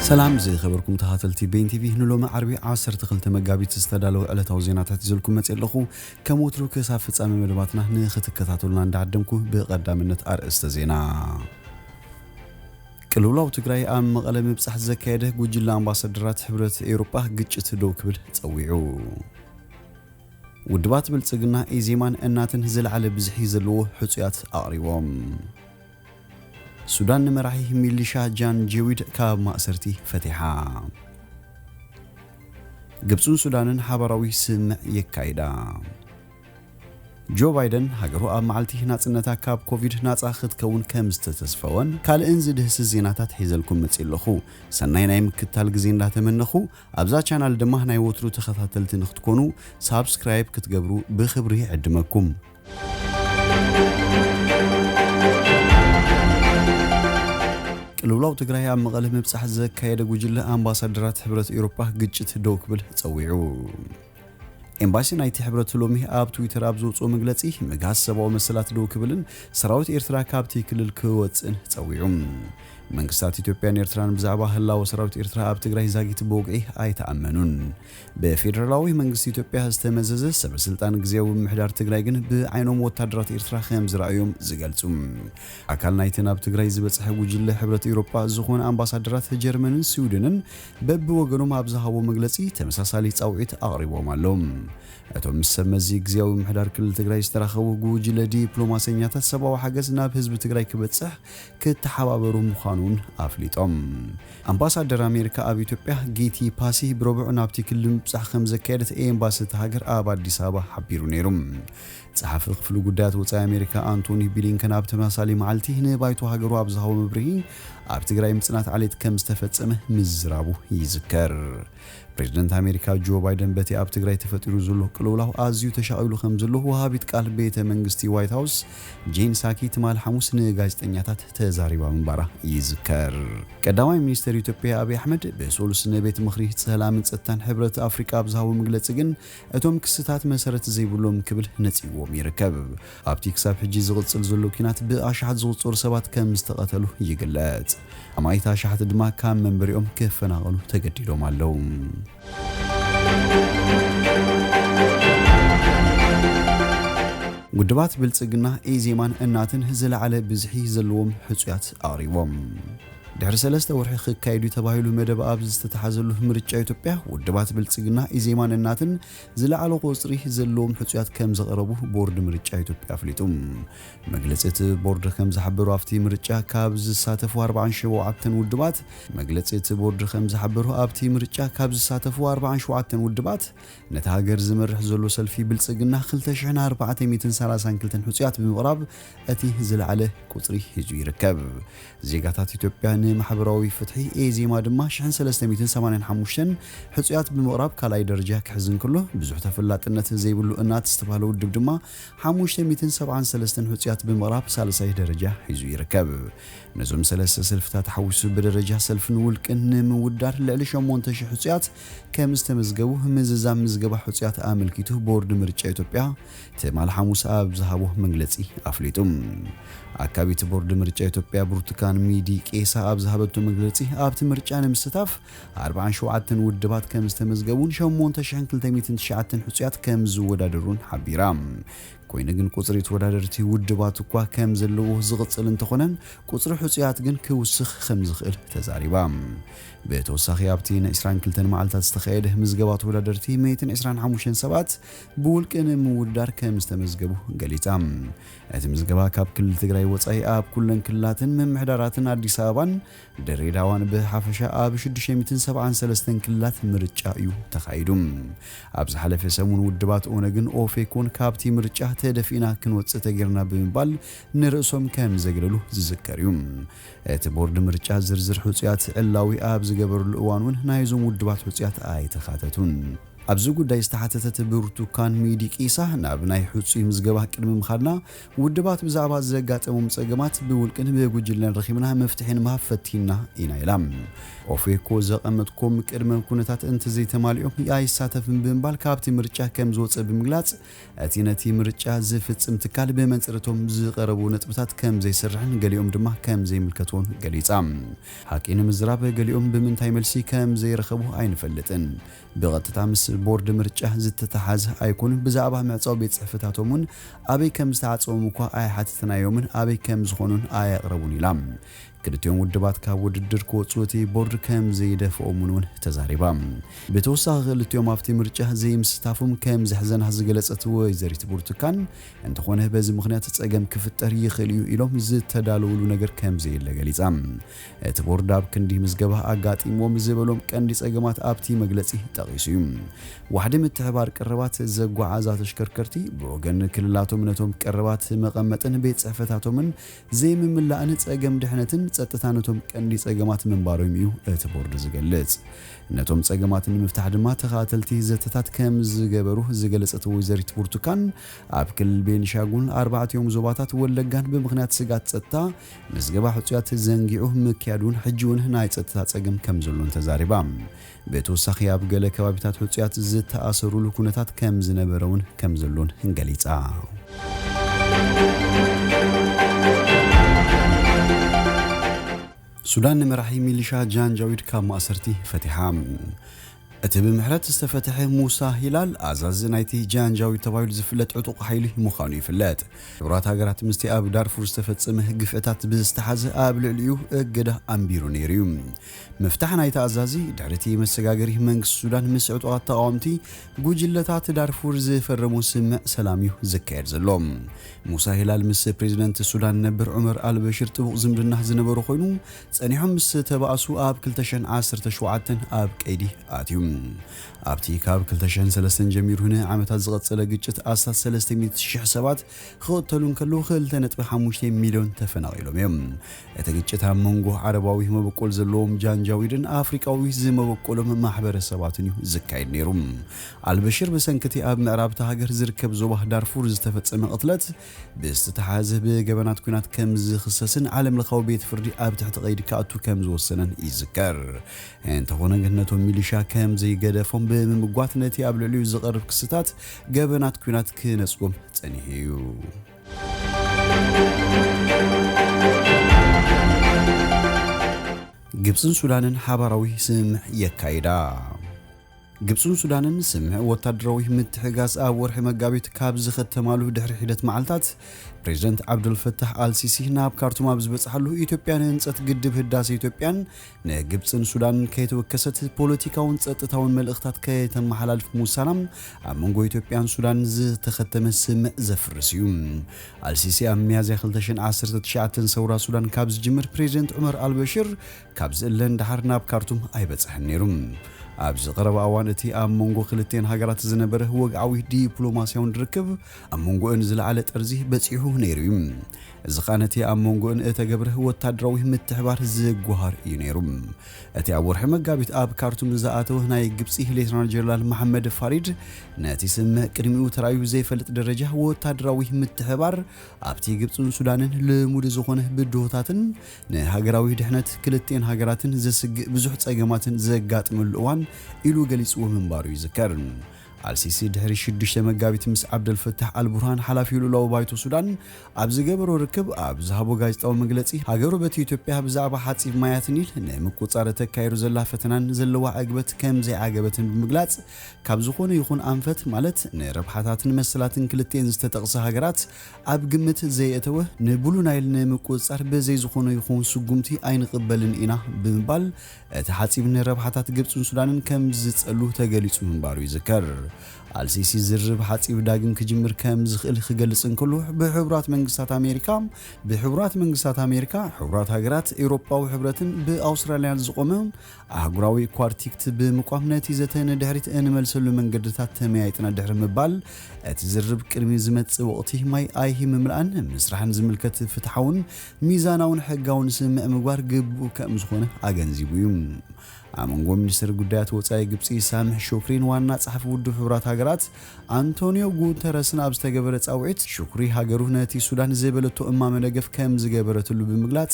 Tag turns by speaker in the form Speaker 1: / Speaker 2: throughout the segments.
Speaker 1: سلام زي خبركم تخاتلتي بين تي في نلوم عربي 10 مقابيت استدالو علتاو زيناتات يزلكم مصيلخو كموترو كساف فصامي مدباتنا نختكتاتولنا እንዳደምኩ በቀዳምነት አርእስተ ዜና ቅልውላው ትግራይ አም መቀለ ምብጻሕ ዘካየደ ጉጅላ አምባሳደራት ህብረት ኤውሮፓ ግጭት ዶ ክብል ጸዊዑ ውድባት ብልጽግና ኢዜማን እናትን ዝልዓለ ብዝሒ ዘለዎ ሕጹያት አቅሪቦም ሱዳን መራሒ ሚሊሻ ጃን ጄዊድ ካብ ማእሰርቲ ፈቲሓ ግብፅን ሱዳንን ሓበራዊ ስምዕ የካይዳ ጆ ባይደን ሃገሩ ኣብ መዓልቲ ናጽነታ ካብ ኮቪድ ናጻ ክትከውን ከም ዝተተስፈወን ካልእን ዝድህስ ዜናታት ሒዘልኩም መጽለኹ ሰናይ ናይ ምክታል ግዜ እንዳተመነኹ ኣብዛ ቻናል ድማ ናይ ወትሩ ተኸታተልቲ ንኽትኮኑ ሳብስክራይብ ክትገብሩ ብኽብሪ ዕድመኩም ቅልውላው ትግራይ ኣብ መቀለ ምብጻሕ ዘካየደ ጉጅለ አምባሳደራት ህብረት ኤውሮፓ ግጭት ዶ ክብል ጸዊዑ ኤምባሲ ናይቲ ህብረት ሎሚ ኣብ ትዊተር ኣብ ዘውጽኦ መግለጺ መጋዝ ሰብኣዊ መሰላት ዶ ክብልን ሰራዊት ኤርትራ ካብቲ ክልል ክወጽን ጸዊዑ መንግስታት ኢትዮጵያን ኤርትራን ብዛዕባ ህላው ሰራዊት ኤርትራ ኣብ ትግራይ ዛጊት በወግዒ ኣይተኣመኑን በፌደራላዊ መንግስት ኢትዮጵያ ዝተመዘዘ ሰበስልጣን ግዚያዊ ምሕዳር ትግራይ ግን ብዓይኖም ወታደራት ኤርትራ ከም ዝረኣዮም ዝገልጹ ኣካል ናይቲ ናብ ትግራይ ዝበጽሐ ጉጅለ ህብረት ኤውሮፓ ዝኾነ አምባሳደራት ጀርመንን ስዊድንን በብወገኖም ኣብ ዝሃቦ መግለጺ ተመሳሳሊ ጻውዒት ኣቕሪቦም ኣሎም እቶም ሰመዚ ግዚያዊ ምሕዳር ክልል ትግራይ ዝተራኸቡ ጉጅለ ዲፕሎማስያኛታት ሰብኣዊ ሓገዝ ናብ ህዝቢ ትግራይ ክበጽሕ ክትሓባበሩ ምዃኑን ኣፍሊጦም አምባሳደር አሜሪካ ኣብ ኢትዮጵያ ጌቲ ፓሲ ብረቡዕ ናብቲ ክልል ምብጻሕ ከም ዘካየደት ኤምባሲ ሃገር ኣብ አዲስ አበባ ሓቢሩ ነይሩ ጸሓፊ ክፍሉ ጉዳያት ወጻኢ አሜሪካ አንቶኒ ብሊንከን ኣብ ተመሳሳሊ መዓልቲ ንባይቶ ሃገሩ ኣብ ዝሃቦ መብርሂ ኣብ ትግራይ ምጽናት ዓሌት ከም ዝተፈጸመ ምዝራቡ ይዝከር ፕሬዝዳንት አሜሪካ ጆ ባይደን በቲ ኣብ ትግራይ ተፈጢሩ ዘሎ ቅልውላው ኣዝዩ ተሻቂሉ ከም ዘሎ ወሃቢት ቃል ቤተ መንግስቲ ዋይት ሃውስ ጄን ሳኪ ትማል ሐሙስ ንጋዜጠኛታት ተዛሪባ ምንባራ ይዝከር ቀዳማይ ሚኒስትር ኢትዮጵያ አብይ አሕመድ በሶሉስ ቤት ምኽሪ ሰላምን ጸጥታን ህብረት አፍሪካ ኣብ ዝሃቦ መግለጺ ግን እቶም ክስታት መሰረት ዘይብሎም ክብል ነጽይዎም ይርከብ ኣብቲ ክሳብ ሕጂ ዝቕጽል ዘሎ ኩናት ብኣሽሓት ዝቑጸሩ ሰባት ከም ዝተቐተሉ ይግለጽ ኣማይታ ኣሽሓት ድማ ካብ መንበሪኦም ክፈናቐሉ ተገዲዶም ኣለው ውድባት ብልጽግና ኢዜማን እናትን ዝለዓለ ብዝሒ ዘለዎም ሕጹያት ኣቅሪቦም ድሕሪ 3 ወርሒ ክካየዱ ተባሂሉ መደብ ኣብ ዝተተሓዘሉ ምርጫ ኢትዮጵያ ውድባት ብልጽግና ኢዜማን እናትን ዝለዓለ ቁጽሪ ዘለዎም ሕጹያት ከም ዘቀረቡ ቦርድ ምርጫ ኢትዮጵያ ኣፍሊጡ መግለጺት ቦርድ ከም ዝሓበሩ ኣብቲ ምርጫ ካብ ዝሳተፉ 47 ውድባት መግለጺት ቦርድ ከም ዝሓበሩ ኣብቲ ምርጫ ካብ ዝሳተፉ 47 ውድባት ነታ ሃገር ዝመርሕ ዘሎ ሰልፊ ብልጽግና 2432 ሕጹያት ብምቕራብ እቲ ዝለዓለ ቁጽሪ ሒዙ ይርከብ ዜጋታት ኢትዮጵያ ማሕበራዊ ፍትሒ ኤዜማ ድማ 1385 ሕጹያት ብምቕራብ ካልኣይ ደረጃ ክሕዝን ከሎ ብዙሕ ተፈላጥነት ዘይብሉ እናት ዝተባሃለ ውድብ ድማ 573 ሕጹያት ብምቕራብ ሳልሳይ ደረጃ ሒዙ ይርከብ ነዞም ሰለስተ ሰልፍታት ሓዊሱ በደረጃ ሰልፍን ውልቅን ንምውዳር ልዕሊ 8000 ሕጹያት ከም ዝተመዝገቡ ምዝዛም ምዝገባ ሕጹያት ኣመልኪቱ ቦርድ ምርጫ ኢትዮጵያ ትማል ሐሙስ ኣብ ዝሃቦ መግለጺ ኣፍሊጡ ኣካቢት ቦርድ ምርጫ ኢትዮጵያ ብርቱካን ሚዲቄሳ ኣብ ዝሃበቶ መግለጺ ኣብቲ ምርጫ ንምስታፍ 47 ውድባት ከም ዝተመዝገቡን 8209 ሕጹያት ከም ዝወዳደሩን ሓቢራ ኮይኑ ግን ቁጽሪ ተወዳደርቲ ውድባት እኳ ከም ዘለዎ ዝቕጽል እንተኾነን ቁጽሪ ሕጹያት ግን ክውስኽ ከም ዝኽእል ተዛሪባ በተወሳኺ ኣብቲ 22 መዓልታት ዝተኻየደ ምዝገባ ተወዳደርቲ 125 ሰባት ብውልቅን ምውዳር ከም ዝተመዝገቡ ገሊጻ እቲ ምዝገባ ካብ ክልል ትግራይ ወጻኢ ኣብ ኩለን ክልላትን መምሕዳራትን አዲስ አበባን ድሬዳዋን ብሓፈሻ ኣብ 673 ክልላት ምርጫ እዩ ተኻይዱ ኣብ ዝሓለፈ ሰሙን ውድባት ኦነግን ኦፌኮን ካብቲ ምርጫ ተደፊና ክንወጽእ ተገርና ብምባል ንርእሶም ከም ዘግለሉ ዝዝከር እዩ እቲ ቦርድ ምርጫ ዝርዝር ሕጹያት ዕላዊ ኣብ ዝገበሩሉ እዋን እውን ናይዞም ውድባት ሕጹያት ኣይተኻተቱን ኣብዚ ጉዳይ ዝተሓተተት ብርቱካን ሚዲቂሳ ናብ ናይ ሕጹይ ምዝገባ ቅድሚ ምኻድና ውድባት ብዛዕባ ዘጋጠሞም ጸገማት ብውልቅን ብጉጅለን ረኺብና መፍትሒን ምሃብ ፈቲና ኢና ኢላ ኦፌኮ ዘቐመጥኩም ቅድመ ኩነታት እንተዘይተማልኦም ኣይሳተፍን ብምባል ካብቲ ምርጫ ከም ዝወፀ ብምግላጽ እቲ ነቲ ምርጫ ዝፍጽም ትካል ብመንጽረቶም ዝቐረቡ ነጥብታት ከም ዘይስርሕን ገሊኦም ድማ ከም ዘይምልከትዎን ገሊጻ ሓቂ ንምዝራብ ገሊኦም ብምንታይ መልሲ ከም ዘይረኸቡ ኣይንፈልጥን ብቐጥታ ምስ ቦርድ ምርጫ ዝተተሓዘ ኣይኮኑን ብዛዕባ ምዕጻው ቤት ጽሕፈታቶምን ኣበይ ከም ዝተዓጽዎም እኳ ኣይሓትትናዮምን ኣበይ ከም ዝኾኑን ኣያቕረቡን ኢላ ክልቲኦም ውድባት ካብ ውድድር ክወፁ እቲ ቦርድ ከም ዘይደፍኦምን እውን ተዛሪባ ብተወሳኺ ክልቲኦም ኣብቲ ምርጫ ዘይምስታፎም ከም ዘሕዘና ዝገለጸት ወይዘሪት ብርቱካን እንተኾነ በዚ ምኽንያት ጸገም ክፍጠር ይኽእል እዩ ኢሎም ዝተዳለውሉ ነገር ከም ዘየለ ገሊጻ እቲ ቦርድ ኣብ ክንዲ ምዝገባ ኣጋጢሞም ዝበሎም ቀንዲ ጸገማት ኣብቲ መግለጺ ጠቒሱ እዩ ዋሕዲ ምትሕባር ቀረባት ዘጓዓዛ ተሽከርከርቲ ብወገን ክልላቶም ነቶም ቀረባት መቐመጥን ቤት ጽሕፈታቶምን ዘይምምላእን ጸገም ድሕነትን ጸጥታ ነቶም ቀንዲ ጸገማት መንባሮም እዩ እቲ ቦርድ ዝገልጽ ነቶም ጸገማት ንምፍታሕ ድማ ተኻተልቲ ዘተታት ከም ዝገበሩ ዝገለጸት ወይዘሪት ብርቱካን ኣብ ክልል ቤኒሻንጉል 4 ዞባታት ወለጋን ብምኽንያት ስጋት ጸጥታ ምዝገባ ሕጹያት ዘንጊዑ ምክያዱን ሕጂውን ናይ ጸጥታ ጸገም ከም ዘሎን ተዛሪባ ብተወሳኺ ኣብ ገለ ከባቢታት ሕጹያት ዝተኣሰሩሉ ኩነታት ከም ዝነበረውን ከም ዘሎን ገሊጻ ሱዳን መራሒ ሚሊሻ ጃንጃዊድ ካብ ማእሰርቲ ፈቲሓ እቲ ብምሕረት ዝተፈተሐ ሙሳ ሂላል ኣዛዚ ናይቲ ጃንጃዊድ ተባሂሉ ዝፍለጥ ዕጡቕ ሓይሊ ምዃኑ ይፍለጥ ሕብራት ሃገራት ምስቲ ኣብ ዳርፉር ዝተፈጸመ ግፍዕታት ብዝተሓዘ ኣብ ልዕሊኡ እገዳ ኣንቢሩ ነይሩ እዩ መፍታሕ ናይቲ ኣዛዚ ድሕርቲ መሰጋገሪ መንግስቲ ሱዳን ምስ ዕጡቓት ተቃወምቲ ጉጅለታት ዳርፉር ዝፈረሙ ስምዕ ሰላም እዩ ዝካየድ ዘሎ ሙሳ ሂላል ምስ ፕሬዝደንት ሱዳን ነበር ዑመር አልበሽር ጥቡቕ ዝምድና ዝነበሩ ኮይኑ ጸኒሖም ምስ ተባኣሱ ኣብ 2017 ኣብ ቀይዲ ኣትዩ ኣብቲ ካብ 2003 ጀሚሩ ዓመታት ዝቐጸለ ግጭት ኣሳት 300,000 ሰባት ክቕተሉን ከለዉ 2.5 ሚልዮን ተፈናቒሎም እዮም እቲ ግጭት ኣብ መንጎ ዓረባዊ መበቆል ዘለዎም ጃንጃዊድን ኣፍሪቃዊ ዝመበቆሎም ማሕበረሰባትን እዩ ዝካየድ ነይሩ አልበሽር በሰንከቲ ኣብ ምዕራብ ሃገር ዝርከብ ዞባ ዳርፉር ዝተፈጸመ ቅትለት ብዝተተሓዘ ብገበናት ኩናት ከም ዝኽሰስን ዓለም ለኻዊ ቤት ፍርዲ ኣብ ትሕቲ ቀይዲ ከኣቱ ከም ዝወሰነን ይዝከር እንተኾነ ግን ነቶም ሚሊሻ ከም ዘይገደፎም ብምጓት ነቲ ኣብ ልዕሊኡ ዝቐርብ ክስታት ገበናት ኩናት ክነጽጎም ጸኒሑ እዩ ግብፅን ሱዳንን ሓባራዊ ስምዕ የካይዳ ግብፅን ሱዳንን ስምዕ ወታደራዊ ምትሕጋዝ ኣብ ወርሒ መጋቢት ካብ ዝኸተማሉ ድሕሪ ሒደት መዓልታት ፕሬዝደንት ዓብዱልፈታሕ አልሲሲ ናብ ካርቱም ኣብ ዝበጽሓሉ ኢትዮጵያን ህንጸት ግድብ ህዳሴ ኢትዮጵያን ንግብፅን ሱዳንን ከይተወከሰት ፖለቲካውን ጸጥታውን መልእኽታት ከይተመሓላልፍ ሙሳናም ኣብ መንጎ ኢትዮጵያን ሱዳን ዝተኸተመ ስምዕ ዘፍርስ እዩ አልሲሲ ኣብ ሚያዝያ 2019 ሰውራ ሱዳን ካብ ዝጅምር ፕሬዝደንት ዑመር አልበሽር ካብ ዝእለን ዳሓር ናብ ካርቱም ኣይበጽሐን ነይሩ ኣብ ዝቐረበ እዋን እቲ ኣብ መንጎ ክልቴን ሃገራት ዝነበረ ወግዓዊ ዲፕሎማስያውን ርክብ ኣብ መንጎአን ዝለዓለ ጠርዚ በፂሑ ነይሩ እዩ እዚ ኻነቲ ኣብ መንጎአን እተገብረ ወታደራዊ ምትሕባር ዝጓሃር እዩ ነይሩ እቲ ኣብ ወርሒ መጋቢት ኣብ ካርቱም ዝኣተወ ናይ ግብፂ ሌተናል ጀነራል መሐመድ ፋሪድ ነቲ ስምዕ ቅድሚኡ ተራዩ ዘይፈልጥ ደረጃ ወታደራዊ ምትሕባር ኣብቲ ግብፅን ሱዳንን ልሙድ ዝኾነ ብድሆታትን ንሃገራዊ ድሕነት ክልቴን ሃገራትን ዘስግእ ብዙሕ ጸገማትን ዘጋጥመሉ እዋን ኢሉ ገሊጽዎ ምንባሩ ይዝከር አልሲሲ ድሕሪ 6 መጋቢት ምስ ዓብዱልፈታሕ አልቡርሃን ሓላፊ ሉላዊ ባይቶ ሱዳን ኣብ ዝገበሮ ርክብ ኣብ ዝሃቦ ጋዜጣዊ መግለጺ ሃገሩ በቲ ኢትዮጵያ ብዛዕባ ሓጺብ ማያትን ኢል ንምቁጻር ተካይሩ ዘላ ፈተናን ዘለዋ ዕግበት ከም ዘይዓገበትን ብምግላጽ ካብ ዝኾነ ይኹን ኣንፈት ማለት ንረብሓታትን መሰላትን ክልቴን ዝተጠቕሰ ሃገራት ኣብ ግምት ዘየተወ ንብሉ ናይል ንምቁጻር በዘይ ዝኾነ ይኹን ስጉምቲ ኣይንቕበልን ኢና ብምባል እቲ ሓጺብ ንረብሓታት ግብፅን ሱዳንን ከም ዝጸሉ ተገሊጹ ምንባሩ ይዝከር አልሲሲ ዝርብ ሓጺብ ዳግም ክጅምር ከም ዝኽእል ክገልጽ እንከሎ ብሕቡራት መንግስታት ኣሜሪካ ሕቡራት ሃገራት ኤውሮጳዊ ሕብረትን ብኣውስትራልያን ዝቆመ ኣህጉራዊ ኳርቲክት ብምቋም ነቲ ዘተነ ድሕሪት እንመልሰሉ መንገድታት ተመያይጥና ድሕሪ ምባል እቲ ዝርብ ቅድሚ ዝመጽእ ወቕቲ ማይ ኣይሂ ምምላእን ምስራሕን ዝምልከት ፍትሓውን ሚዛናውን ሕጋውን ስምዕ ምግባር ግቡእ ከም ዝኾነ ኣገንዚቡ እዩ ኣመንጎ ሚኒስትር ጉዳያት ወጻኢ ግብጺ ሳምሕ ሹክሪን ዋና ጸሓፊ ውድብ ሕብራት ሃገራት አንቶኒዮ ጉተረስን ኣብ ዝተገበረ ጻውዒት ሹክሪ ሃገሩ ነቲ ሱዳን ዝበለቶ እማመ ደገፍ ከም ዝገበረትሉ ብምግላጽ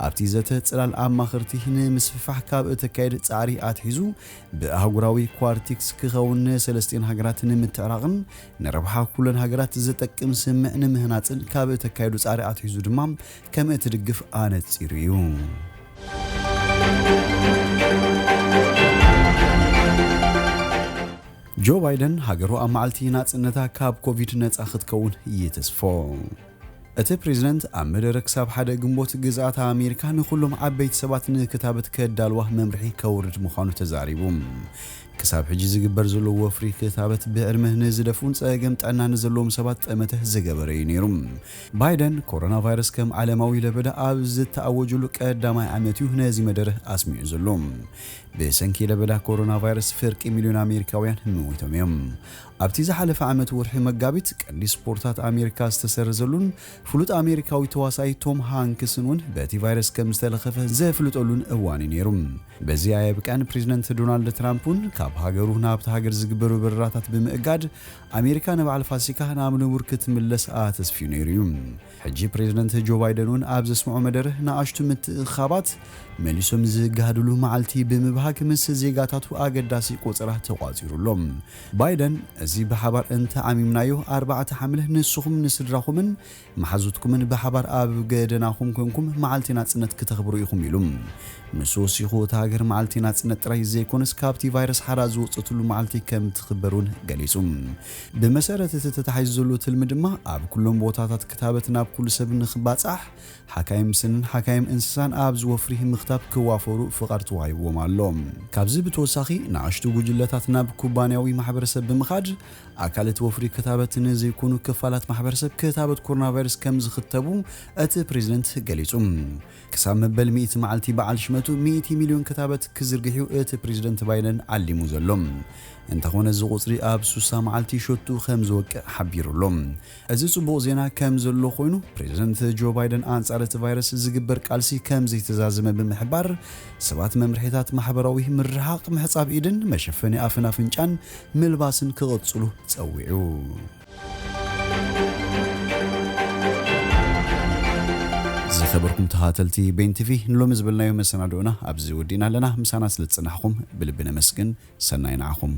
Speaker 1: ኣብቲ ዘተ ጽላል ኣማኽርቲ ንምስፍፋሕ ካብ እተካይድ ጻዕሪ ኣትሒዙ ብኣህጉራዊ ኳርቲክስ ክኸውን ሰለስቲን ሃገራት ንምትዕራቕን ንረብሓ ኩለን ሃገራት ዝጠቅም ስምዕ ንምህናጽን ካብ እተካይዱ ጻዕሪ ኣትሒዙ ድማ ከም እትድግፍ ኣነጺሩ እዩ። ጆ ባይደን ሃገሩ ኣብ መዓልቲ ናጽነታ ካብ ኮቪድ ነጻ ክትከውን ይተስፎ። እቲ ፕሬዝደንት ኣብ መደረ ክሳብ ሓደ ግንቦት ግዝኣት ኣሜሪካ ንኹሎም ዓበይቲ ሰባት ንክታበት ከዳልዋ መምርሒ ከውርድ ምዃኑ ተዛሪቡ። ክሳብ ሕጂ ዝግበር ዘሎ ወፍሪ ክታበት ብዕድመ ንዝደፉን ጸገም ጥዕና ንዘለዎም ሰባት ጠመተ ዝገበረ እዩ ነይሩ። ባይደን ኮሮና ቫይረስ ከም ዓለማዊ ለበዳ ኣብ ዝተኣወጀሉ ቀዳማይ ዓመት እዩ ነዚ መደረ ኣስሚዑ ዘሎ። ብሰንኪ ለበዳ ኮሮና ቫይረስ ፍርቂ ሚልዮን ኣሜሪካውያን ሞይቶም እዮም። ኣብቲ ዝሓለፈ ዓመት ወርሒ መጋቢት ቀንዲ ስፖርታት ኣሜሪካ ዝተሰረዘሉን ፍሉጥ ኣሜሪካዊ ተዋሳኢ ቶም ሃንክስን እውን በቲ ቫይረስ ከም ዝተለኸፈ ዘፍልጠሉን እዋን ነይሩ። በዚ ኣየብቃን ፕሬዝደንት ዶናልድ ትራምፕን ካብ ሃገሩ ናብቲ ሃገር ዝግበሩ በረራታት ብምእጋድ ኣሜሪካ ንበዓል ፋሲካ ናብ ንቡር ክትምለስ ተስፊዩ ነይሩ እዩ። ሕጂ ፕሬዝደንት ጆ ባይደን እውን ኣብ ዘስምዖ መደረ ንኣሽቱ ምትእኻባት መሊሶም ዝጋድሉ መዓልቲ ብምብሃግ ምስ ዜጋታቱ ኣገዳሲ ቆጽራ ተቋጺሩሎም። ባይደን እዚ ብሓባር እንተ ዓሚምናዮ 4 ሓምለ ንስኹም ንስድራኹምን መሓዙትኩምን ብሓባር ኣብ ገደናኹም ኮንኩም መዓልቲ ናጽነት ክተኽብሩ ኢኹም ኢሉ ምስ ወሲኹ እቲ ሃገር መዓልቲ ናጽነት ጥራይ ዘይኮነስ ካብቲ ቫይረስ ሓራ ዝወፅትሉ መዓልቲ ከም ትኽበሩን ገሊጹ። ብመሰረት እቲ ተታሒዙ ዘሎ ትልሚ ድማ ኣብ ኩሎም ቦታታት ክታበት ናብ ኩሉ ሰብ ንኽባጻሕ ሓካይም ስንን ሓካይም እንስሳን ኣብ ዝወፍሪ ምኽታብ ክዋፈሩ ፍቓድ ተዋሂብዎም ኣሎ። ካብዚ ብተወሳኺ ንኣሽቱ ጉጅለታት ናብ ኩባንያዊ ማሕበረሰብ ብምኻድ ኣካለት ወፍሪ ክታበት ንዘይኮኑ ክፋላት ማሕበረሰብ ክታበት ኮሮና ቫይረስ ከም ዝኽተቡ እቲ ፕሬዝደንት ገሊጹ። ክሳብ መበል 100 መዓልቲ በዓል ሽመቱ 100 ሚልዮን ክታበት ክዝርግሑ እቲ ፕሬዝደንት ባይደን ዓሊሙ ዘሎ እንተኾነ እዚ ቁጽሪ ኣብ 60 መዓልቲ ሸቱ ከም ዝወቅዕ ሓቢሩሎም። እዚ ጽቡቕ ዜና ከም ዘሎ ኮይኑ ፕሬዝደንት ጆ ባይደን ኣንጻር እቲ ቫይረስ ዝግበር ቃልሲ ከም ዘይተዛዘመ ብምሕባር ሰባት መምርሒታት ማሕበራዊ ምርሓቕ ምሕጻብ ኢድን መሸፈኒ ኣፍን ኣፍንጫን ምልባስን ክቕጽሉ ጸዊዑ። ዝኸበርኩም ተኸታተልቲ ቤን ቲቪ ንሎሚ ዝብልናዮ መሰናዶና ኣብዚ ወዲና ኣለና። ምሳና ስለ ዝጸናሕኩም ብልቢ ነመስግን። ሰናይ ንዓኹም።